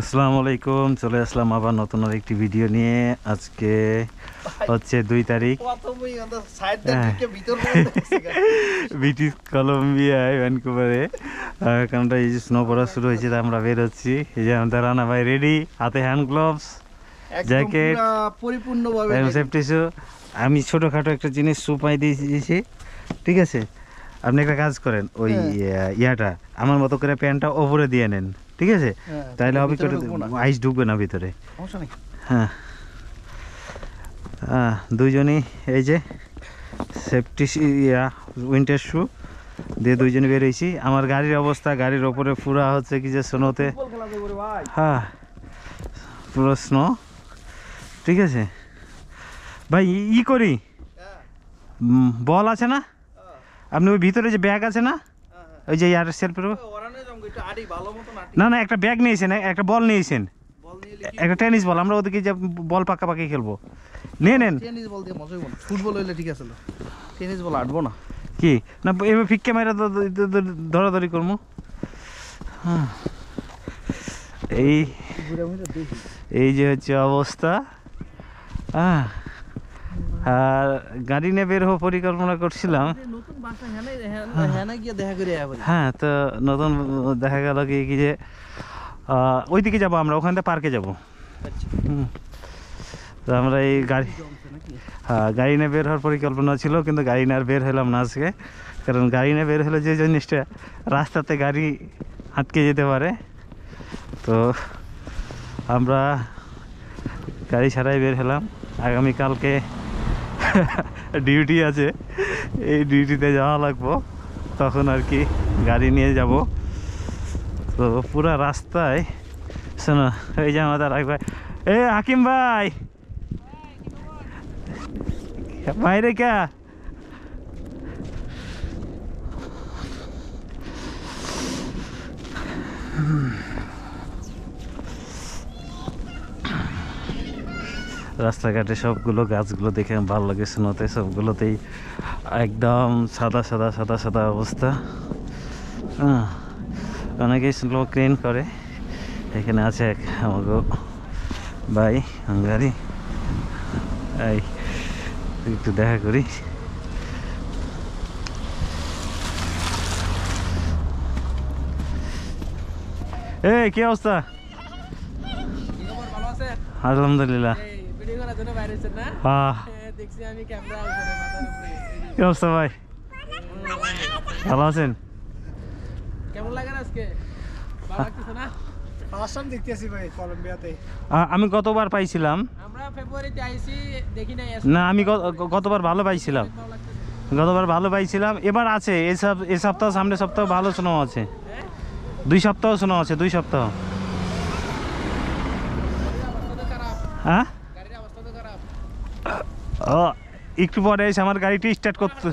আসসালামু আলাইকুম, চলে আসলাম আবার নতুন আরেকটি ভিডিও নিয়ে। আজকে হচ্ছে 2 তারিখ, ব্রিটিশ কলম্বিয়ায় ভ্যানকুভারে। কারণটা এই যে স্নো পড়া শুরু হয়েছে, তা আমরা বের হচ্ছি। এই যে আমাদের রানা ভাই রেডি, হাতে হ্যান্ড গ্লোভস, জ্যাকেট, পরিপূর্ণভাবে সেফটি শু। আমি ছোটোখাটো একটা জিনিস সুপাই দিয়ে দিয়েছি, ঠিক আছে? আপনি একটা কাজ করেন, ওই ইয়াটা আমার মতো করে প্যান্টটা ওপরে দিয়ে নেন, ঠিক আছে? তাহলে হবে, আইস ঢুকবে না ভিতরে। হ্যাঁ হ্যাঁ, দুইজনই এই যে সেফটি উইন্টার শু দিয়ে দুইজনে বেরিয়েছি। আমার গাড়ির অবস্থা, গাড়ির ওপরে পুরা হচ্ছে কি যে স্নোতে, হ্যাঁ পুরো স্নো, ঠিক আছে ভাই। ই করি, বল আছে না? আপনি ওই ভিতরে যে ব্যাগ আছে না, ওই যে ইয়ার সেলফের, না না একটা ব্যাগ নিয়েছেন, একটা বল নিয়েছেন, একটা টেনিস বল। আমরা ওদিকে যে বল পাকাপাকি খেলবো, নিয়ে নেন। টেনিস বল দিয়ে মজাই না, ফুটবল হইলে ঠিক আছে, টেনিস বল আটবো না কি না, এবার ফিক ক্যামেরা ধরাধরি করবো। হ্যাঁ, এই যে হচ্ছে অবস্থা। হ্যাঁ, আর গাড়ি নিয়ে বের হওয়ার পরিকল্পনা করছিলাম। হ্যাঁ, তো নতুন দেখা গেল কি যে ওইদিকে যাবো আমরা, ওখান থেকে পার্কে যাবো। তো আমরা এই গাড়ি নিয়ে বের হওয়ার পরিকল্পনা ছিল, কিন্তু গাড়ি নিয়ে আর বের হলাম না আজকে। কারণ গাড়ি নিয়ে বের হলে যে জিনিসটা, রাস্তাতে গাড়ি আটকে যেতে পারে। তো আমরা গাড়ি ছাড়াই বের হলাম। আগামীকালকে ডিউটি আছে, এই ডিউটিতে যাওয়া লাগবো, তখন আর কি গাড়ি নিয়ে যাব। তো পুরা রাস্তায় শোনো, এই যে আমাদের আরেক ভাই, এ হাকিম ভাই, বাইরে কে? রাস্তাঘাটে সবগুলো গাছগুলো দেখে ভালো লাগে, শোনাতে সবগুলোতেই একদম সাদা সাদা সাদা সাদা অবস্থা। অনেকেই স্লো ক্লিন করে। এখানে আছে এক আমাকে ভাই হাঙ্গারি, এই একটু দেখা করি। এই কি অবস্থা? আলহামদুলিল্লাহ। কি অবস্থা ভাই, ভালো আছেন? কেমন লাগে আজকে? আমি গতবার পাইছিলাম, না আমি গতবার ভালো পাইছিলাম, এবার আছে এই সপ্তাহ, সামনের সপ্তাহ ভালো স্নো আছে, 2 সপ্তাহ স্নো আছে, 2 সপ্তাহ। হ্যাঁ, ও একটু পরে এসে আমার গাড়িটি স্টার্ট করতে,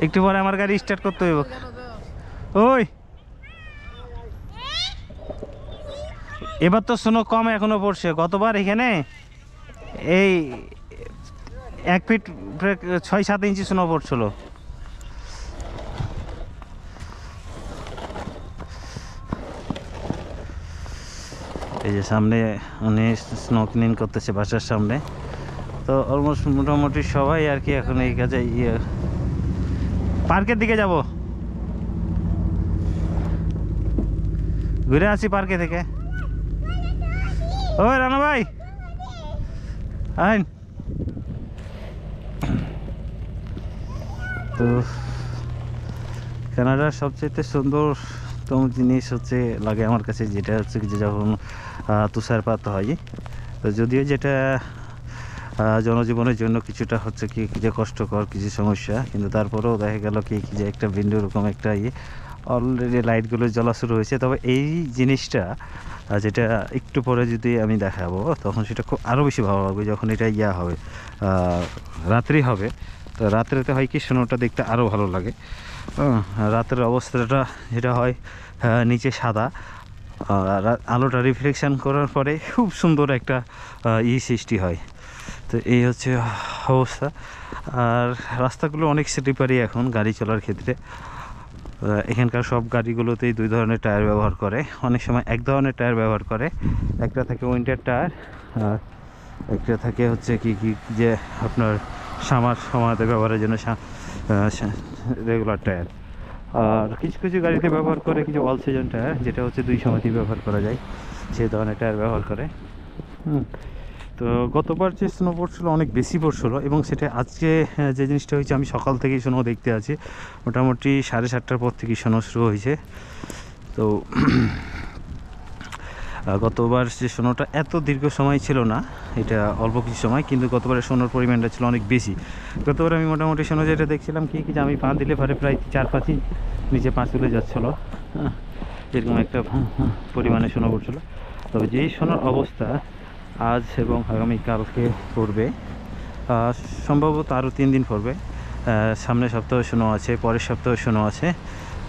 একটু পরে আমার গাড়ি স্টার্ট করতে হইব। ওই এবার তো স্নো কম এখনো পড়ছে, গতবার এখানে এই 1 ফিট 6-7 ইঞ্চি স্নো পড়ছিল। এই যে সামনে উনি স্নো ক্লিন করতেছে বাসার সামনে। তো অলমোস্ট মোটামুটি সবাই আর কি এখন এই কাজে পার্কের দিকে যাব, ঘুরে আসি পার্কে থেকে। ওই রানা ভাই আইন। তো কানাডার সবচেয়ে সুন্দরতম জিনিস হচ্ছে লাগে আমার কাছে, যেটা হচ্ছে যে যখন তুষারপাত হয়। তো যদিও যেটা জনজীবনের জন্য কিছুটা হচ্ছে কি যে কষ্টকর কিছু সমস্যা, কিন্তু তারপরেও দেখা গেল কি যে একটা ভিন্ন রকম একটা অলরেডি লাইটগুলো জ্বলা শুরু হয়েছে। তবে এই জিনিসটা যেটা একটু পরে যদি আমি দেখাবো, তখন সেটা খুব আরও বেশি ভালো লাগবে যখন এটা হবে, রাত্রি হবে। তো রাত্রেতে হয় কি, স্নোটা দেখতে আরও ভালো লাগে। রাতের অবস্থাটা যেটা হয়, নিচে সাদা, আলোটা রিফ্লেকশান করার পরে খুব সুন্দর একটা সৃষ্টি হয়। তো এই হচ্ছে অবস্থা। আর রাস্তাগুলো অনেক স্লিপারি এখন গাড়ি চলার ক্ষেত্রে। এখানকার সব গাড়িগুলোতেই দুই ধরনের টায়ার ব্যবহার করে, অনেক সময় এক ধরনের টায়ার ব্যবহার করে। একটা থাকে উইন্টার টায়ার, আর একটা থাকে হচ্ছে কি যে আপনার সময়তে ব্যবহারের জন্য রেগুলার টায়ার। আর কিছু কিছু গাড়িতে ব্যবহার করে কিছু অল সিজন টায়ার, যেটা হচ্ছে 2 সময়তেই ব্যবহার করা যায়, সেই ধরনের টায়ার ব্যবহার করে। তো গতবার যে স্নো পড়ছিল অনেক বেশি পড়ছিল, এবং সেটা আজকে যে জিনিসটা হয়েছে, আমি সকাল থেকেই স্নো দেখতে আছি, মোটামুটি 7:30টার পর থেকেই স্নো শুরু হয়েছে। তো গতবার যে স্নোটা এত দীর্ঘ সময় ছিল না, এটা অল্প কিছু সময়, কিন্তু গতবারের স্নোর পরিমাণটা ছিল অনেক বেশি। গতবার আমি মোটামুটি স্নো যেটা দেখছিলাম কি যে আমি পা দিলে পারে প্রায় 4-5 ইঞ্চ নিচে পা চলে যাচ্ছিলো, এরকম একটা পরিমাণে স্নো পড়ছিল। তবে যেই স্নোর অবস্থা আজ এবং আগামীকালকে পড়বে, সম্ভবত আরও 3 দিন পড়বে। সামনের সপ্তাহে স্নো আছে, পরের সপ্তাহে স্নো আছে।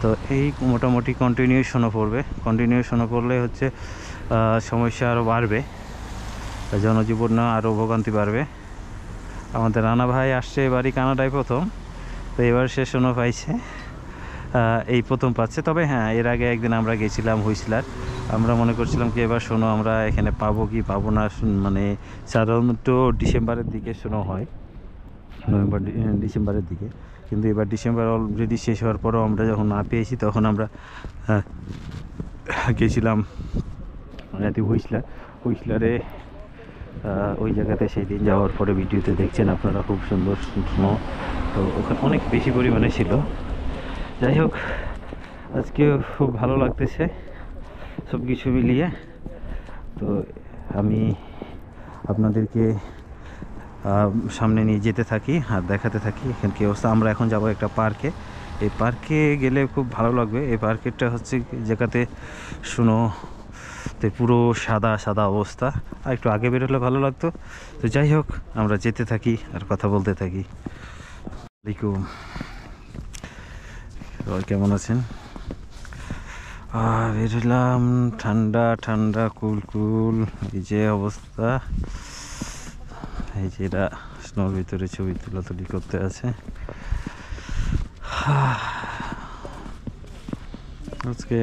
তো এই মোটামুটি কন্টিনিউ স্নো পড়বে। কন্টিনিউ স্নো পড়লে হচ্ছে সমস্যা আরও বাড়বে, জনজীবন আরও ভোগান্তি বাড়বে। আমাদের রানা ভাই আসছে এবারই কানাডায় প্রথম, তো এবার সে স্নো পাইছে, এই প্রথম পাচ্ছে। তবে হ্যাঁ, এর আগে একদিন আমরা গেছিলাম হুইসলার, আমরা মনে করছিলাম কি এবার স্নো আমরা এখানে পাবো কি পাবো না, মানে সাধারণত ডিসেম্বরের দিকে স্নো হয়, নভেম্বর ডিসেম্বরের দিকে, কিন্তু এবার ডিসেম্বর অলরেডি শেষ হওয়ার পরও আমরা যখন না পেয়েছি, তখন আমরা গেছিলাম হুইসলারে। ওই জায়গাতে সেই দিন যাওয়ার পরে ভিডিওতে দেখছেন আপনারা খুব সুন্দর স্নো, তো ওখানে অনেক বেশি পরিমাণে ছিল। যাই হোক, আজকে খুব ভালো লাগতেছে সব কিছু মিলিয়ে। তো আমি আপনাদেরকে সামনে নিয়ে যেতে থাকি আর দেখাতে থাকি এখানে কী অবস্থা। আমরা এখন যাব একটা পার্কে, এই পার্কে গেলে খুব ভালো লাগবে। এই পার্কেরটা হচ্ছে জায়গাতে স্নোতে পুরো সাদা সাদা অবস্থা, আর একটু আগে বেরোলে ভালো লাগতো। তো যাই হোক, আমরা যেতে থাকি আর কথা বলতে থাকি। আসসালামাইকুম, কেমন আছেন? আর বেরোলাম, ঠান্ডা ঠান্ডা কুল কুল, এই যে অবস্থা। এই যে এরা স্নোর ভিতরে ছবি তোলাতুলি করতে আছে। আজকে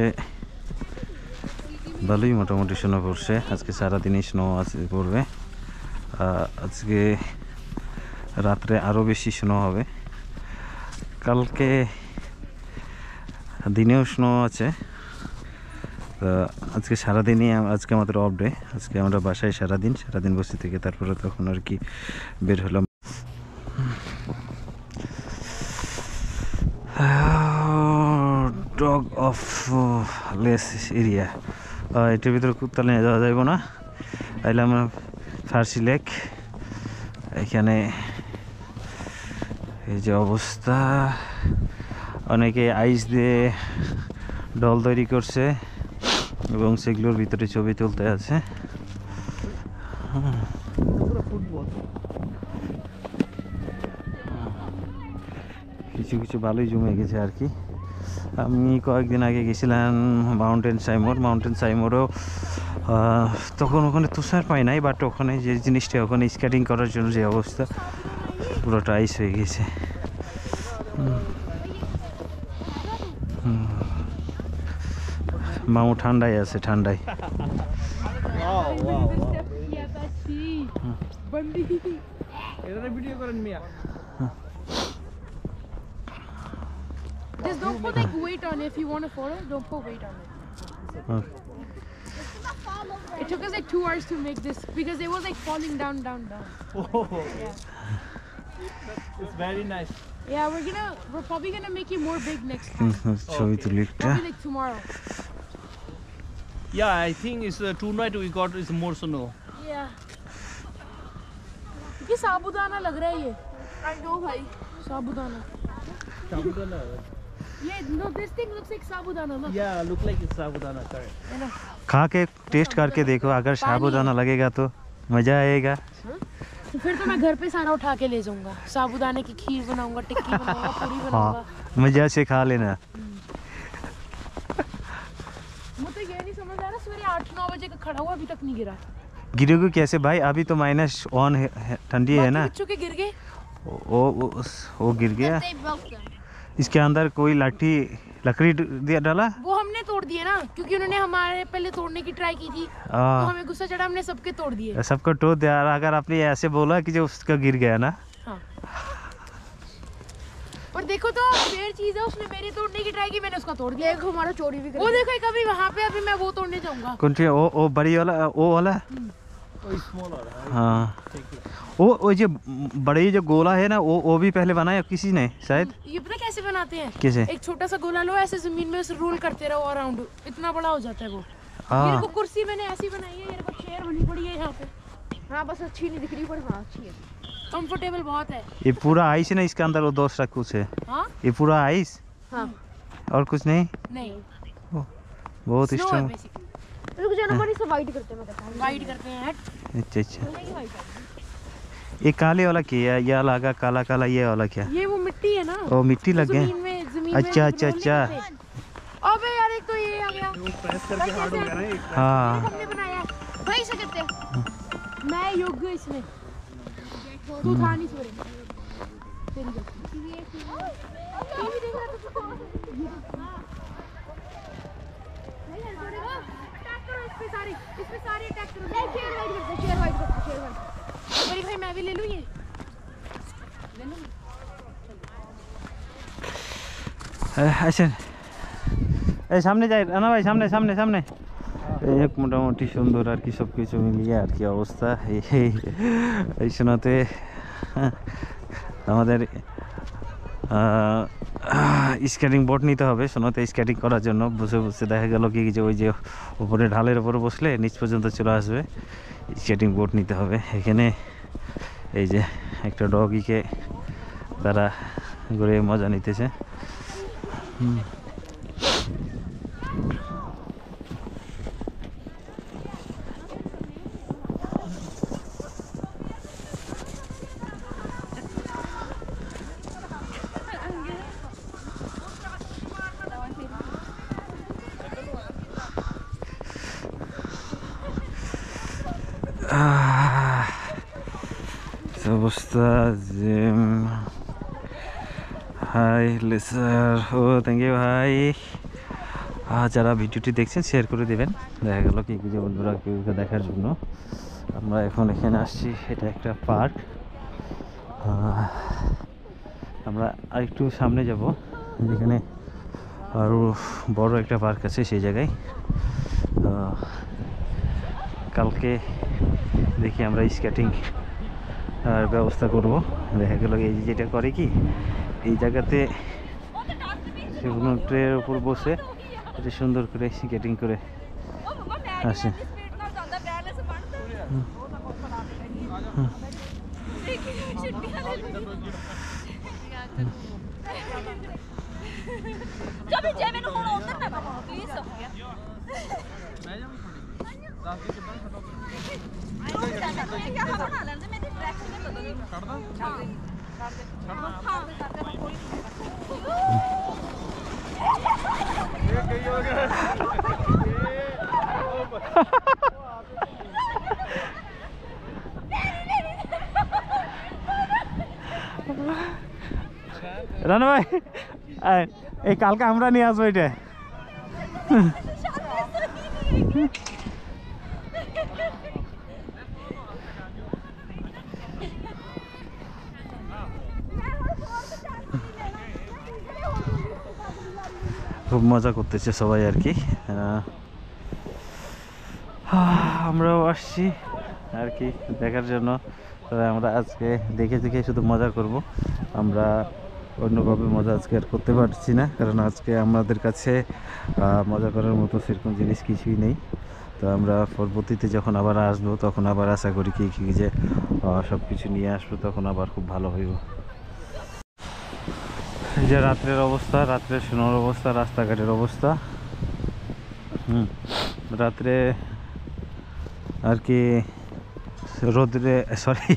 ভালোই মোটামুটি স্নো পড়ছে, আজকে সারাদিনই স্নো আছে পড়বে। আজকে রাত্রে আরও বেশি স্নো হবে, কালকে দিনেও স্নো আছে। আজকে সারাদিনই, আজকে আমাদের অফ ডে, আজকে আমরা বাসায় সারাদিন বসে থেকে তারপরে তখন আর কি বের হলাম। ডগ অফ লেস এরিয়া, এটার ভিতরে কুত্তা নিয়ে যাওয়া যাইব না। আইলাম ফার্সি লেক, এখানে এই যে অবস্থা, অনেকে আইস দিয়ে ডল তৈরি করছে এবং সেগুলোর ভিতরে ছবি তুলতে আছে। কিছু কিছু ভালোই জমে গেছে আর কি। আমি কয়েকদিন আগে গেছিলাম মাউন্টেন সাইমোরও, তখন ওখানে তুষার পাই নাই, বাট ওখানে যে জিনিসটা, ওখানে স্কেটিং করার জন্য যে অবস্থা, পুরোটা আইস হয়ে গেছে। মামু ঠান্ডায় আছে, ঠান্ডায়। Just don't put like weight on it. If you want a photo, don't put weight on it. Okay. It took us like 2 hours to make this because it was like falling down. Oh, Yeah. it's very nice. Yeah, we're probably gonna make it more big next time. ছবি তুলি একটা। Probably like tomorrow. Yeah, I think it's tonight we got is more snow. Yeah. ये साबूदाना लग रहा है ये। I know भाई। साबूदाना। No, this thing looks like sabudana. Look. Yeah, look like it's sabudana, correct. है ना? खा के टेस्ट करके देखो, अगर साबूदाना लगेगा तो मज़ा आएगा। फिर तो मैं घर पे सारा उठा के ले जाऊंगा। साबूदाने की खीर बनाऊंगा, टिक्की बनाऊंगा, पूरी हाँ, बनाऊंगा। मज़ा से खा लेना। मुझे ये नहीं समझ आ रहा, सवेरे 8-9 बजे का खड़ा हुआ, अभी तक नहीं गिरा। गिरोगे कैसे भाई? अभी तो -1 है, ठंडी है ना। बाकी बच्चों के गिर गए। वो गिर गया। इसके अंदर कोई लाठी लकड़ी दिया डाला। वो हमने तोड़ दिए ना, क्योंकि उन्होंने हमारे पहले तोड़ने की ट्राई की थी, तो हमें गुस्सा चढ़ा, हमने सबके तोड़ दिए। सबको तोड़ दिया। अगर आपने ऐसे बोला कि जो उसका गिर गया ना। हाँ। पर देखो तो फेयर चीज है, उसने मेरी तोड़ने की ट्राई की, मैंने उसका तोड़ दिया। देखो हमारा चोरी भी कर। वो देखो एक अभी वहाँ पे, अभी मैं वो तोड़ने जाऊंगा। कौन सी? वो बड़ी वाला, वो वाला। हाँ, वो जो बड़ी जो गोला है ना, वो भी पहले बनाया किसी ने शायद। ये पता कैसे बनाते हैं? कैसे? एक छोटा सा गोला लो, ऐसे जमीन में उसे रोल करते रहो अराउंड, इतना बड़ा हो जाता है वो। हाँ। मेरे को कुर्सी मैंने ऐसी बनाई है, मेरे को चेयर बनी पड़ी है यहाँ पे। हाँ बस अच्छी नहीं दिख रही, पर हाँ अच्छी है, कंफर्टेबल बहुत है। ये पूरा आइस है ना इसके अंदर, वो दूसरा कुछ है? हाँ ये पूरा आइस हाँ। और कुछ नहीं? नहीं, बहुत स्नो है स्ट्रांग। बेसिकली। रुक जाना, बड़ी से वाइट करते हैं, मैं कहता हूँ वाइड करते हैं। अच्छा अच्छा, ये काले वाला क्या है? ये लगा काला काला, ये वाला क्या? ये वो मिट्टी है ना, ओ मिट्टी लग गए। जमीन अच्छा में अच्छा रोल नहीं अच्छा। करते। अबे यार एक तो ये आ गया, प्रेस करके हार्ड हो गया ना एक। हाँ हमने बनाया है भाई से करते हैं। मैं योग्य इसमें, तू था नहीं सोरे तेरी गलती। टीवी देख रहा था तू। अटैक करो इस पे सारे, अटैक करो। शेयर वाइड करते, शेयर वाइड। बड़ी भाई मैं भी ले लूं, ये ले लूं। अच्छा, এই সামনে যাই রানা ভাই, সামনে সামনে সামনে। এক মোটামুটি সুন্দর আর কি সব কিছু মিলিয়ে আর কি অবস্থা। এই শোনাতে আমাদের স্কেটিং বোর্ড নিতে হবে শোনাতে, স্কেটিং করার জন্য। বসে বসে দেখা গেল কি যে ওই যে উপরে ঢালের উপরে বসলে নিচ পর্যন্ত চলে আসবে, স্কেটিং বোর্ড নিতে হবে। এখানে এই যে একটা ডগিকে তারা ঘুরে মজা নিতেছে। অবস্থা যে হাই লিসার, ও থ্যাংক ইউ ভাই। যারা ভিডিওটি দেখছেন শেয়ার করে দেবেন, দেখা গেল কি যে বন্ধুরা কেউ দেখার জন্য। আমরা এখন এখানে আসছি, এটা একটা পার্ক। আমরা আরেকটু সামনে যাব, যেখানে আরও বড় একটা পার্ক আছে সেই জায়গায়। কালকে দেখি আমরা স্কেটিং ব্যবস্থা করব। দেখা গেল এই যেটা করে কি, এই জায়গাতে সমুদ্রের উপর বসে এটা সুন্দর করে স্কেটিং করে আসে। রানা ভাই, এই কালকে আমরা নিয়ে আসবো এটা। খুব মজা করতেছে সবাই আর কি। আমরাও আসছি আর কি দেখার জন্য। তবে আমরা আজকে দেখে দেখে শুধু মজা করব, আমরা অন্যভাবে মজা আজকে আর করতে পারছি না, কারণ আজকে আমাদের কাছে মজা করার মতো সেরকম জিনিস কিছুই নেই। তো আমরা পরবর্তীতে যখন আবার আসবো তখন আবার আশা করি কি যে সব কিছু নিয়ে আসবো, তখন আবার খুব ভালো হইব। এই যে রাত্রের অবস্থা, রাত্রের সোনার অবস্থা, রাস্তাঘাটের অবস্থা। রাত্রে আর কি রোদ্রে, সরি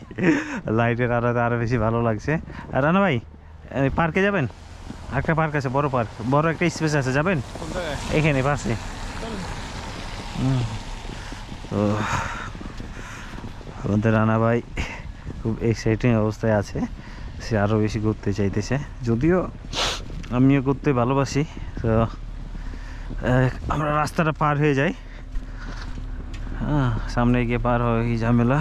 লাইটের আলোতে আরও বেশি ভালো লাগছে। আর রানা ভাই, পার্কে যাবেন? একটা পার্ক আছে, বড় পার্ক, বড় একটা স্পেস আছে, যাবেন? এখানে পাশে। তো আমাদের রানা ভাই খুব এক্সাইটিং অবস্থায় আছে, সে আরও বেশি ঘুরতে চাইতেছে। যদিও আমিও ঘুরতে ভালোবাসি, তো আমরা রাস্তাটা পার হয়ে যাই, হ্যাঁ সামনে গিয়ে পার হয় এই ঝামেলা।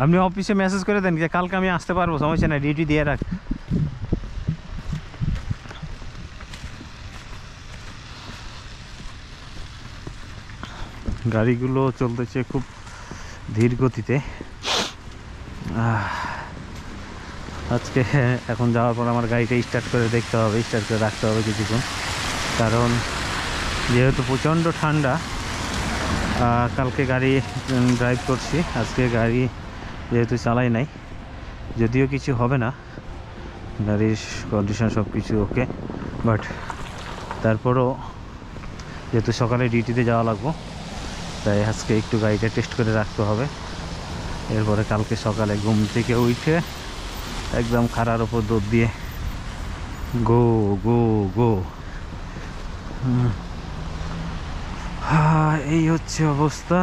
আপনি অফিসে মেসেজ করে দেন যে কালকে আমি আসতে পারবো, সমস্যা নাই, ডিউটি দিয়ে রাখ। গাড়িগুলো চলতেছে খুব ধীর গতিতে। আজকে এখন যাওয়ার পর আমার গাড়িটা স্টার্ট করে দেখতে হবে, স্টার্ট করে রাখতে হবে কিছুক্ষণ, কারণ যেহেতু প্রচণ্ড ঠান্ডা। কালকে গাড়ি ড্রাইভ করছি, আজকে গাড়ি যেহেতু চালাই নাই, যদিও কিছু হবে না, গাড়ির কন্ডিশন সব কিছু ওকে, বাট তারপরও যেহেতু সকালে ডিউটিতে যাওয়া লাগবো, তাই আজকে একটু গাড়িটা টেস্ট করে রাখতে হবে। এরপরে কালকে সকালে ঘুম থেকে উঠে একদম খাড়ার ওপর দৌড় দিয়ে গো গো গো। এই হচ্ছে অবস্থা।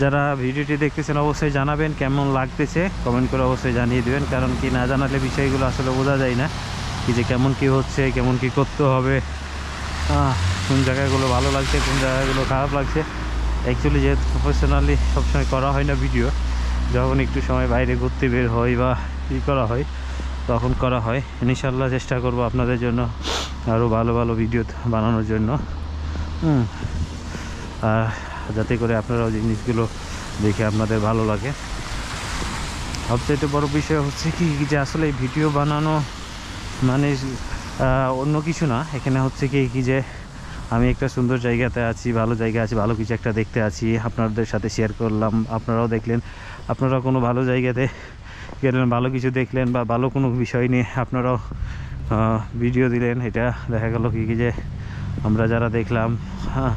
যারা ভিডিওটি দেখতেছেন অবশ্যই জানাবেন কেমন লাগতেছে, কমেন্ট করে অবশ্যই জানিয়ে দেবেন, কারণ কি না জানালে বিষয়গুলো আসলে বোঝা যায় না, কি যে কেমন কি হচ্ছে, কেমন কি করতে হবে, কোন জায়গাগুলো ভালো লাগছে, কোন জায়গাগুলো খারাপ লাগছে। অ্যাকচুয়ালি যেহেতু প্রফেশনালি সবসময় করা হয় না ভিডিও, যখন একটু সময় বাইরে ঘুরতে বের হয় বা কী করা হয় তখন করা হয়। ইনশাল্লাহ চেষ্টা করব আপনাদের জন্য আরও ভালো ভালো ভিডিও বানানোর জন্য, আর যাতে করে আপনারাও জিনিসগুলো দেখে আপনাদের ভালো লাগে। সবচেয়ে বড় বিষয় হচ্ছে কি যে আসলে এই ভিডিও বানানো মানে অন্য কিছু না, এখানে হচ্ছে কি যে আমি একটা সুন্দর জায়গাতে আছি, ভালো জায়গা আছি, ভালো কিছু একটা দেখতে আছি, আপনাদের সাথে শেয়ার করলাম, আপনারাও দেখলেন, আপনারাও কোনো ভালো জায়গাতে গেলেন, ভালো কিছু দেখলেন বা ভালো কোনো বিষয় নিয়ে আপনারাও ভিডিও দিলেন। এটা দেখা গেল কি যে আমরা যারা দেখলাম, হ্যাঁ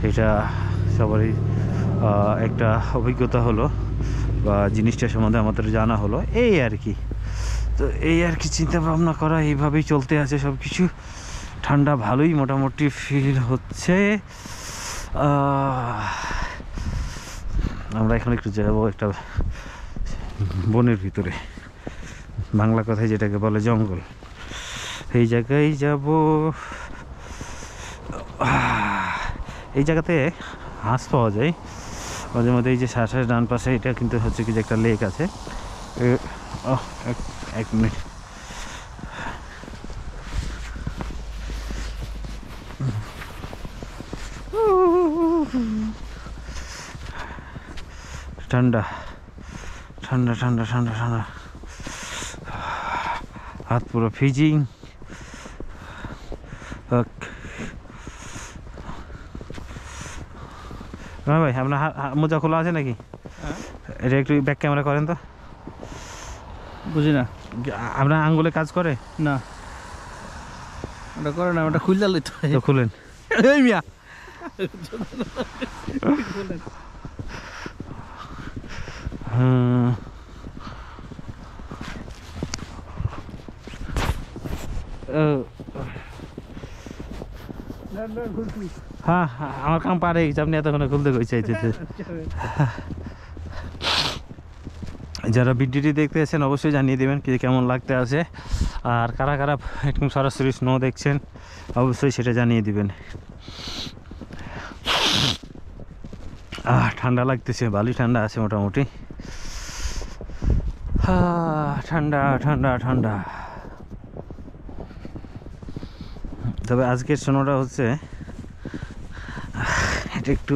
এটা সবারই একটা অভিজ্ঞতা হলো বা জিনিসটা সম্বন্ধে আমাদের জানা হলো, এই আর কি। তো এই আর কি চিন্তা ভাবনা করা, এইভাবেই চলতে আছে সব কিছু। ঠান্ডা ভালোই মোটামুটি ফিল হচ্ছে। আমরা এখন একটু যাবো একটা বনের ভিতরে, বাংলা কথায় যেটাকে বলে জঙ্গল, এই জায়গায় যাব। এই জায়গাতে হাঁস পাওয়া যায় মাঝে মধ্যে। এই যে শ্বাসের ডান পাশে এটা কিন্তু হচ্ছে কি যে একটা লেক আছে। এক মিনিট, ঠান্ডা ঠান্ডা ঠান্ডা ঠান্ডা ঠান্ডা, হাত পুরো ফ্রিজিং। হ্যাঁ ভাই, আপনার মোজা খোলা আছে নাকি? এটা একটু ব্যাক ক্যামেরা করেন তো। বুঝি না, আপনার আঙ্গুলে কাজ করে না ওটা করে না, ওটা খুলতে লইতে তো খুলেন। এই মিয়া হ্যাঁ আমার কাম পারে, আপনি এতক্ষণে খুলতে কই চাইতেছে। যারা ভিডিওটি দেখতে আছেন অবশ্যই জানিয়ে দেবেন কি কেমন লাগতে আছে, আর কারা কারা একদম সরাসরি স্নো দেখছেন অবশ্যই সেটা জানিয়ে দিবেন। ঠান্ডা লাগতেছে, ভালোই ঠান্ডা আছে মোটামুটি। ঠান্ডা ঠান্ডা ঠান্ডা। তবে আজকের স্নোটা হচ্ছে এটা একটু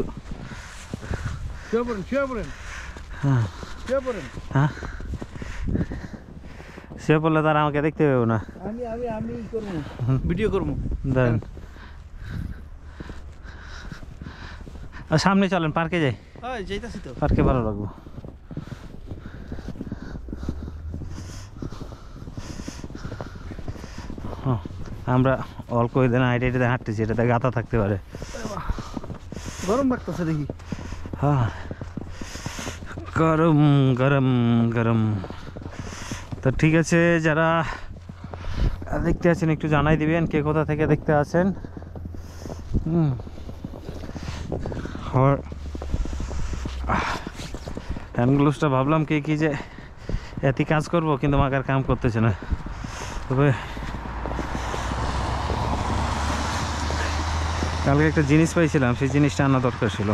হ্যাঁ সে বললে তারা আমাকে দেখতে পাবো না, আমি করবো, ভিডিও করবো। দেন সামনে চলেন, পার্কে যাই, যাইতাছি তো, পার্কে ভালো লাগবো। আমরা অল্প দিন হাইটে হাঁটতেছি, এটাতে গাঁথা থাকতে পারে, গরম লাগতেছে দেখি। হ্যাঁ গরম গরম গরম। তো ঠিক আছে, যারা দেখতে আছেন একটু জানাই দিবেন কে কোথা থেকে দেখতে আছেন। হ্যান্ড গ্লোভসটা ভাবলাম কি যে এত কাজ করবো কিন্তু আমাকে আর কাম করতেছে না। তবে কালকে একটা জিনিস পাইছিলাম, সেই জিনিসটা আনা দরকার ছিল।